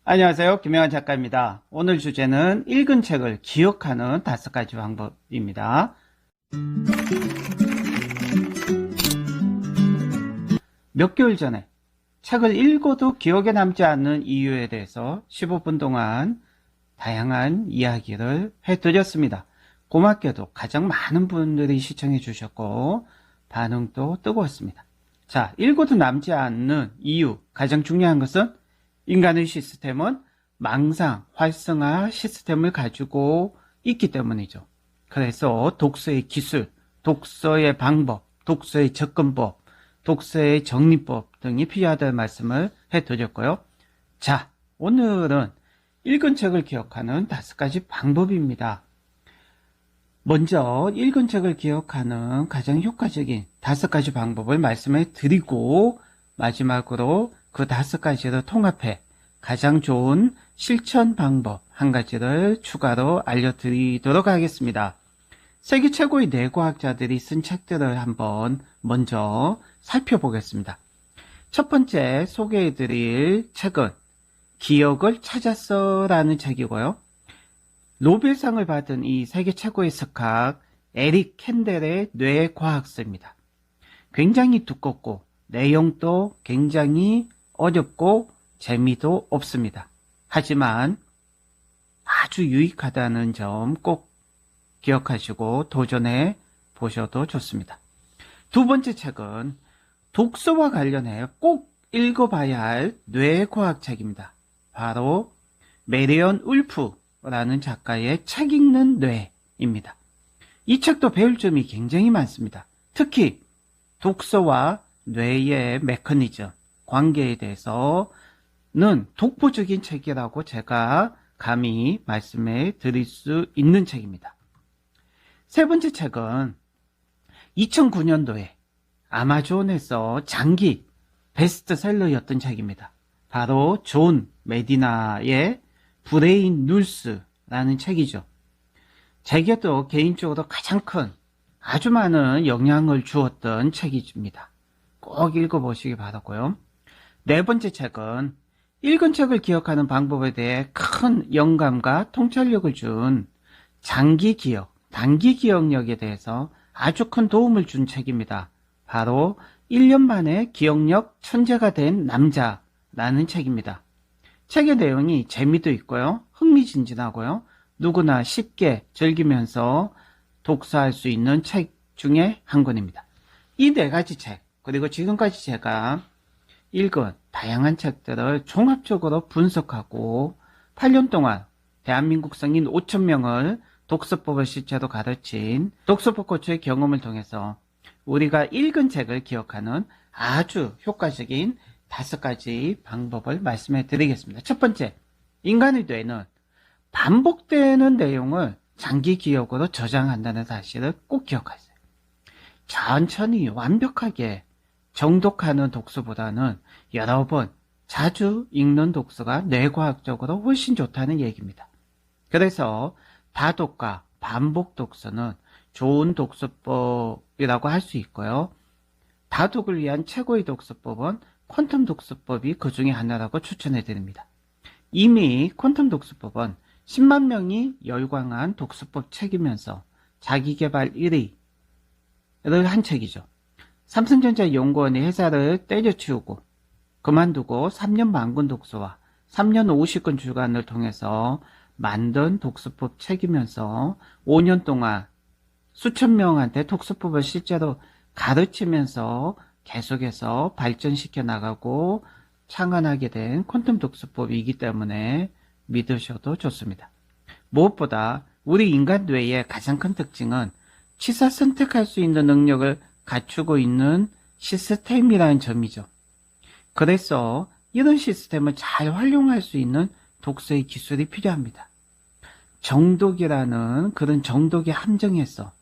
안녕하세요. 김영환 작가입니다. 오늘 주제는 읽은 책을 기억하는 5가지 방법입니다. 몇 개월 전에 책을 읽어도 기억에 남지 않는 이유에 대해서 15분 동안 다양한 이야기를 해드렸습니다. 고맙게도 가장 많은 분들이 시청해 주셨고 반응도 뜨거웠습니다. 자, 읽어도 남지 않는 이유, 가장 중요한 것은 인간의 시스템은 망상, 활성화 시스템을 가지고 있기 때문이죠. 그래서 독서의 기술, 독서의 방법, 독서의 접근법, 독서의 정리법 등이 필요하다는 말씀을 해드렸고요. 자, 오늘은 읽은 책을 기억하는 5가지 방법입니다. 먼저 읽은 책을 기억하는 가장 효과적인 5가지 방법을 말씀해 드리고 마지막으로 그 5가지를 통합해 가장 좋은 실천 방법 한 가지를 추가로 알려드리도록 하겠습니다. 세계 최고의 뇌과학자들이 쓴 책들을 한번 먼저 살펴보겠습니다. 첫 번째 소개해드릴 책은 기억을 찾았어 라는 책이고요. 노벨상을 받은 이 세계 최고의 석학 에릭 캔델의 뇌과학서입니다. 굉장히 두껍고 내용도 굉장히 어렵고 재미도 없습니다. 하지만 아주 유익하다는 점 꼭 기억하시고 도전해 보셔도 좋습니다. 두 번째 책은 독서와 관련해 꼭 읽어봐야 할 뇌과학 책입니다. 바로 메리언 울프라는 작가의 책 읽는 뇌입니다. 이 책도 배울 점이 굉장히 많습니다. 특히 독서와 뇌의 메커니즘, 관계에 대해서는 독보적인 책이라고 제가 감히 말씀해 드릴 수 있는 책입니다. 세 번째 책은 2009년도에 아마존에서 장기 베스트셀러였던 책입니다. 바로 존 메디나의 브레인 룰스라는 책이죠. 제게도 개인적으로 가장 큰 아주 많은 영향을 주었던 책입니다. 꼭 읽어보시기 바라고요. 네 번째 책은 읽은 책을 기억하는 방법에 대해 큰 영감과 통찰력을 준 장기 기억, 단기 기억력에 대해서 아주 큰 도움을 준 책입니다. 바로 1년 만에 기억력 천재가 된 남자라는 책입니다. 책의 내용이 재미도 있고요. 흥미진진하고요. 누구나 쉽게 즐기면서 독서할 수 있는 책 중에 한 권입니다. 이 4가지 책, 그리고 지금까지 제가 읽은 다양한 책들을 종합적으로 분석하고 8년 동안 대한민국 성인 5,000명을 독서법을 실제로 가르친 독서법 코치의 경험을 통해서 우리가 읽은 책을 기억하는 아주 효과적인 5가지 방법을 말씀해 드리겠습니다. 첫 번째, 인간의 뇌는 반복되는 내용을 장기 기억으로 저장한다는 사실을 꼭 기억하세요. 천천히 완벽하게 정독하는 독서보다는 여러 번 자주 읽는 독서가 뇌과학적으로 훨씬 좋다는 얘기입니다. 그래서 다독과 반복 독서는 좋은 독서법이라고 할 수 있고요. 다독을 위한 최고의 독서법은 퀀텀 독서법이 그 중에 하나라고 추천해 드립니다. 이미 퀀텀 독서법은 10만 명이 열광한 독서법 책이면서 자기개발 1위를 한 책이죠. 삼성전자 연구원이 회사를 때려치우고 그만두고 3년 만권 독서와 3년 50권 주간을 통해서 만든 독서법 책이면서 5년 동안 수천 명한테 독서법을 실제로 가르치면서 계속해서 발전시켜 나가고 창안하게 된 퀀텀 독서법이기 때문에 믿으셔도 좋습니다. 무엇보다 우리 인간 뇌의 가장 큰 특징은 취사 선택할 수 있는 능력을 갖추고 있는 시스템이라는 점이죠. 그래서 이런 시스템을 잘 활용할 수 있는 독서의 기술이 필요합니다. 정독이라는 그런 정독의 함정에서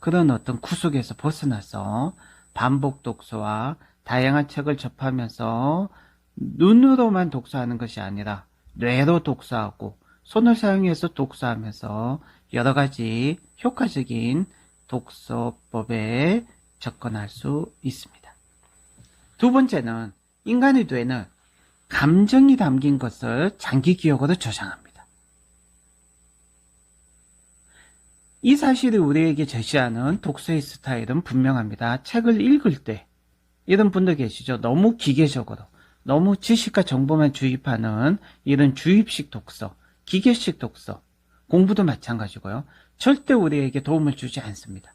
그런 어떤 구속에서 벗어나서 반복 독서와 다양한 책을 접하면서 눈으로만 독서하는 것이 아니라 뇌로 독서하고 손을 사용해서 독서하면서 여러 가지 효과적인 독서법에 접근할 수 있습니다. 두 번째는 인간의 뇌는 감정이 담긴 것을 장기 기억으로 저장합니다. 이 사실이 우리에게 제시하는 독서의 스타일은 분명합니다. 책을 읽을 때 이런 분들 계시죠. 너무 기계적으로, 너무 지식과 정보만 주입하는 이런 주입식 독서, 기계식 독서, 공부도 마찬가지고요. 절대 우리에게 도움을 주지 않습니다.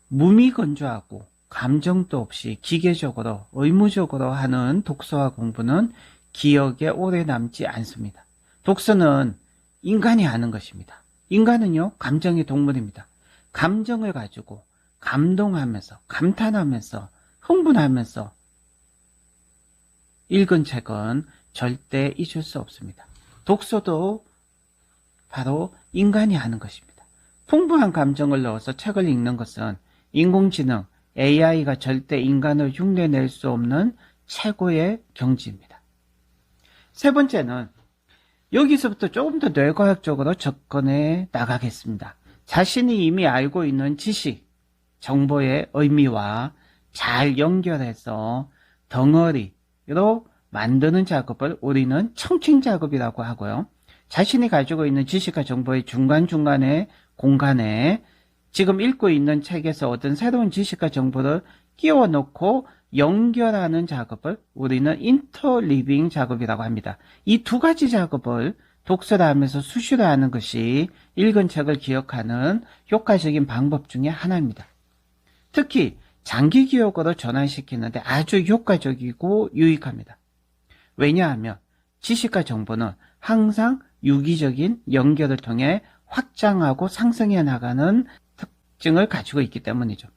무미건조하고 감정도 없이 기계적으로, 의무적으로 하는 독서와 공부는 기억에 오래 남지 않습니다. 독서는 인간이 하는 것입니다. 인간은요, 감정의 동물입니다. 감정을 가지고 감동하면서, 감탄하면서, 흥분하면서 읽은 책은 절대 잊을 수 없습니다. 독서도 바로 인간이 하는 것입니다. 풍부한 감정을 넣어서 책을 읽는 것은 인공지능, AI가 절대 인간을 흉내낼 수 없는 최고의 경지입니다. 세 번째는 여기서부터 조금 더 뇌과학적으로 접근해 나가겠습니다. 자신이 이미 알고 있는 지식, 정보의 의미와 잘 연결해서 덩어리로 만드는 작업을 우리는 청칭 작업이라고 하고요. 자신이 가지고 있는 지식과 정보의 중간중간의 공간에 지금 읽고 있는 책에서 얻은 새로운 지식과 정보를 끼워 넣고 연결하는 작업을 우리는 인터리빙 작업이라고 합니다. 이 두 가지 작업을 독서를 하면서 수시로 하는 것이 읽은 책을 기억하는 효과적인 방법 중에 하나입니다. 특히 장기 기억으로 전환시키는데 아주 효과적이고 유익합니다. 왜냐하면 지식과 정보는 항상 유기적인 연결을 통해 확장하고 상승해 나가는 특징을 가지고 있기 때문이죠.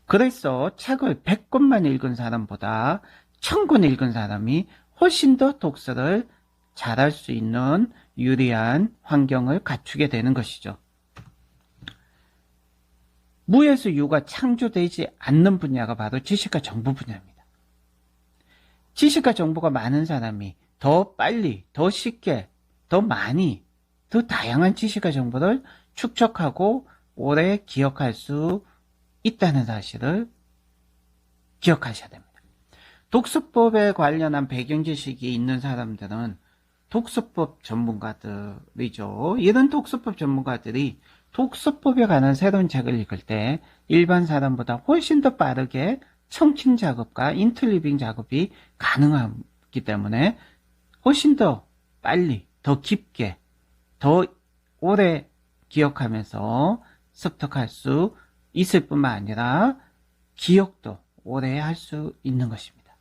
그래서 책을 100권만 읽은 사람보다 1000권 읽은 사람이 훨씬 더 독서를 잘할 수 있는 유리한 환경을 갖추게 되는 것이죠. 무에서 유가 창조되지 않는 분야가 바로 지식과 정보 분야입니다. 지식과 정보가 많은 사람이 더 빨리, 더 쉽게, 더 많이, 더 다양한 지식과 정보를 축적하고 오래 기억할 수 있다는 사실을 기억하셔야 됩니다. 독서법에 관련한 배경 지식이 있는 사람들은 독서법 전문가들이죠. 이런 독서법 전문가들이 독서법에 관한 새로운 책을 읽을 때 일반 사람보다 훨씬 더 빠르게 청칭 작업과 인터리빙 작업이 가능하기 때문에 훨씬 더 빨리, 더 깊게, 더 오래 기억하면서 습득할 수 있을 뿐만 아니라 기억도 오래 할 수 있는 것입니다.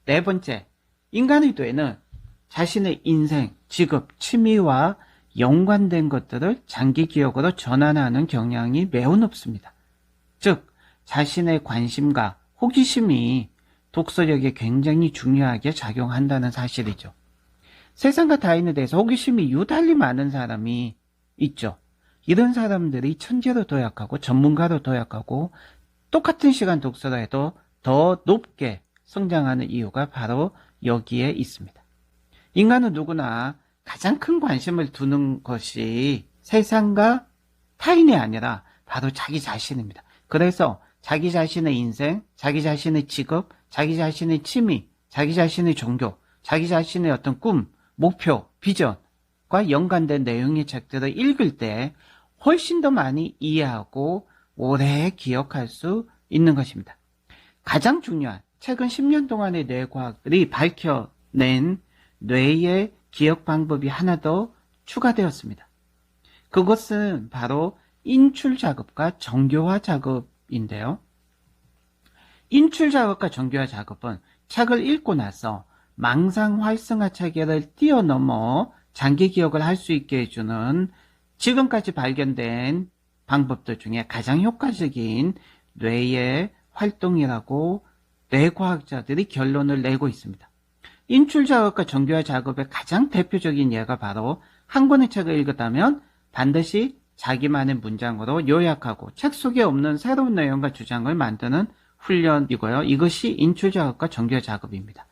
네 번째, 인간의 뇌는 자신의 인생, 직업, 취미와 연관된 것들을 장기 기억으로 전환하는 경향이 매우 높습니다. 즉, 자신의 관심과 호기심이 독서력에 굉장히 중요하게 작용한다는 사실이죠. 세상과 타인에 대해서 호기심이 유달리 많은 사람이 있죠. 이런 사람들이 천재로 도약하고 전문가로 도약하고 똑같은 시간 독서를 해도 더 높게 성장하는 이유가 바로 여기에 있습니다. 인간은 누구나 가장 큰 관심을 두는 것이 세상과 타인이 아니라 바로 자기 자신입니다. 그래서 자기 자신의 인생, 자기 자신의 직업, 자기 자신의 취미, 자기 자신의 종교, 자기 자신의 어떤 꿈, 목표, 비전과 연관된 내용의 책들을 읽을 때 훨씬 더 많이 이해하고 오래 기억할 수 있는 것입니다. 가장 중요한 최근 10년 동안의 뇌과학들이 밝혀낸 뇌의 기억 방법이 하나 더 추가되었습니다. 그것은 바로 인출 작업과 정교화 작업인데요. 인출 작업과 정교화 작업은 책을 읽고 나서 망상 활성화 체계를 뛰어넘어 장기 기억을 할 수 있게 해주는 지금까지 발견된 방법들 중에 가장 효과적인 뇌의 활동이라고 뇌과학자들이 결론을 내고 있습니다. 인출 작업과 정교화 작업의 가장 대표적인 예가 바로 한 권의 책을 읽었다면 반드시 자기만의 문장으로 요약하고 책 속에 없는 새로운 내용과 주장을 만드는 훈련이고요. 이것이 인출 작업과 정교화 작업입니다.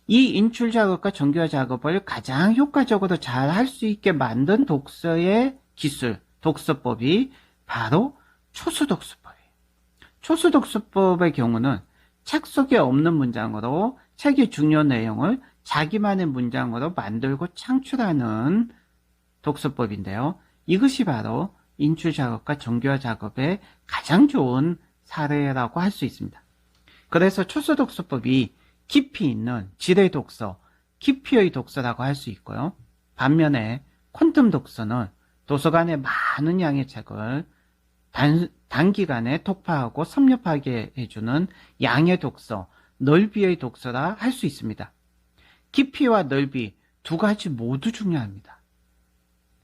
이 인출 작업과 정교화 작업을 가장 효과적으로 잘 할 수 있게 만든 독서의 기술, 독서법이 바로 초수독서법이에요. 초수독서법의 경우는 책 속에 없는 문장으로 책의 중요 내용을 자기만의 문장으로 만들고 창출하는 독서법인데요. 이것이 바로 인출 작업과 정교화 작업의 가장 좋은 사례라고 할 수 있습니다. 그래서 초서 독서법이 깊이 있는 질의 독서, 깊이의 독서라고 할 수 있고요. 반면에 퀀텀 독서는 도서관에 많은 양의 책을 단기간에 독파하고 섭렵하게 해주는 양의 독서, 넓이의 독서라 할 수 있습니다. 깊이와 넓이 두 가지 모두 중요합니다.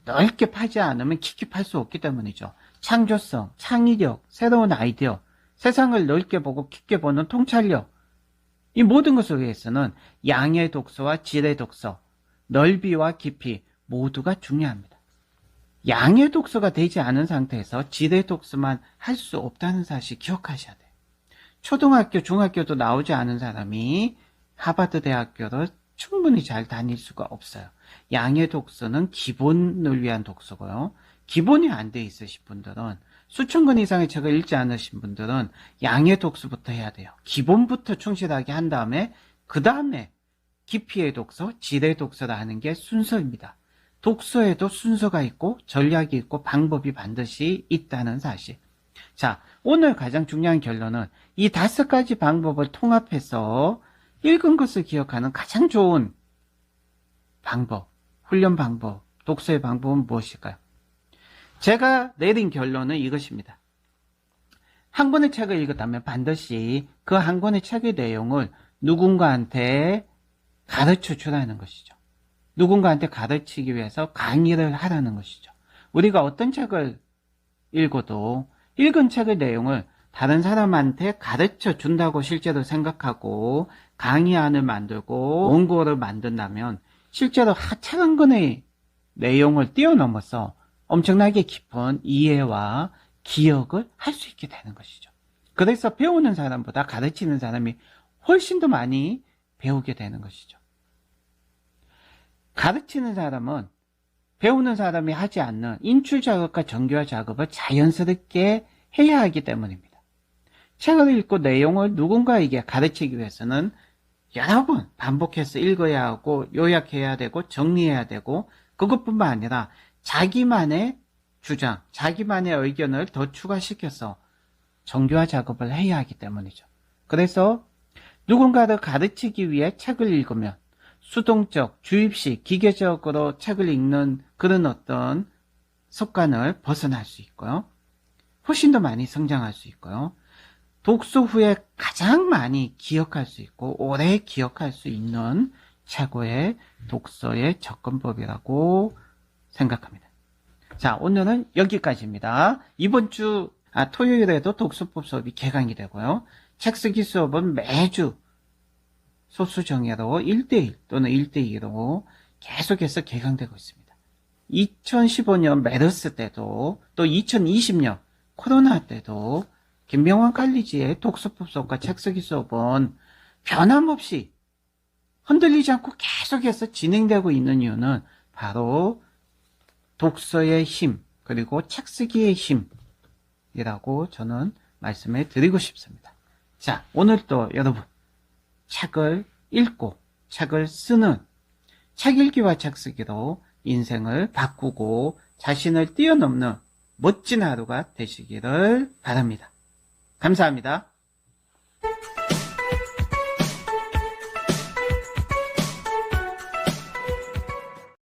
넓게 파지 않으면 깊게 팔 수 없기 때문이죠. 창조성, 창의력, 새로운 아이디어, 세상을 넓게 보고 깊게 보는 통찰력, 이 모든 것을 위해서는 양의 독서와 질의 독서, 넓이와 깊이 모두가 중요합니다. 양의 독서가 되지 않은 상태에서 질의 독서만 할 수 없다는 사실 기억하셔야 돼요. 초등학교, 중학교도 나오지 않은 사람이 하버드 대학교를 충분히 잘 다닐 수가 없어요. 양의 독서는 기본을 위한 독서고요. 기본이 안 돼 있으신 분들은, 수천 권 이상의 책을 읽지 않으신 분들은 양의 독서부터 해야 돼요. 기본부터 충실하게 한 다음에 그 다음에 깊이의 독서, 질의 독서를 하는 게 순서입니다. 독서에도 순서가 있고 전략이 있고 방법이 반드시 있다는 사실. 자, 오늘 가장 중요한 결론은 이 5가지 방법을 통합해서 읽은 것을 기억하는 가장 좋은 방법, 훈련 방법, 독서의 방법은 무엇일까요? 제가 내린 결론은 이것입니다. 한 권의 책을 읽었다면 반드시 그 한 권의 책의 내용을 누군가한테 가르쳐 주라는 것이죠. 누군가한테 가르치기 위해서 강의를 하라는 것이죠. 우리가 어떤 책을 읽어도 읽은 책의 내용을 다른 사람한테 가르쳐 준다고 실제로 생각하고 강의안을 만들고 원고를 만든다면 실제로 책 한 권의 내용을 뛰어넘어서 엄청나게 깊은 이해와 기억을 할 수 있게 되는 것이죠. 그래서 배우는 사람보다 가르치는 사람이 훨씬 더 많이 배우게 되는 것이죠. 가르치는 사람은 배우는 사람이 하지 않는 인출 작업과 정교화 작업을 자연스럽게 해야 하기 때문입니다. 책을 읽고 내용을 누군가에게 가르치기 위해서는 여러 번 반복해서 읽어야 하고 요약해야 되고 정리해야 되고 그것뿐만 아니라 자기만의 주장, 자기만의 의견을 더 추가시켜서 정교화 작업을 해야 하기 때문이죠. 그래서 누군가를 가르치기 위해 책을 읽으면 수동적, 주입식, 기계적으로 책을 읽는 그런 어떤 습관을 벗어날 수 있고요. 훨씬 더 많이 성장할 수 있고요. 독서 후에 가장 많이 기억할 수 있고 오래 기억할 수 있는 최고의 독서의 접근법이라고 생각합니다. 자, 오늘은 여기까지입니다. 이번 주 토요일에도 독서법 수업이 개강이 되고요. 책 쓰기 수업은 매주 소수정예로 1대1 또는 1대2로 계속해서 개강되고 있습니다. 2015년 메르스 때도 또 2020년 코로나 때도 김명환 칼리지의 독서법 수업과 책 쓰기 수업은 변함없이 흔들리지 않고 계속해서 진행되고 있는 이유는 바로 독서의 힘 그리고 책 쓰기의 힘이라고 저는 말씀을 드리고 싶습니다. 자, 오늘도 여러분 책을 읽고 책을 쓰는 책 읽기와 책 쓰기로 인생을 바꾸고 자신을 뛰어넘는 멋진 하루가 되시기를 바랍니다. 감사합니다.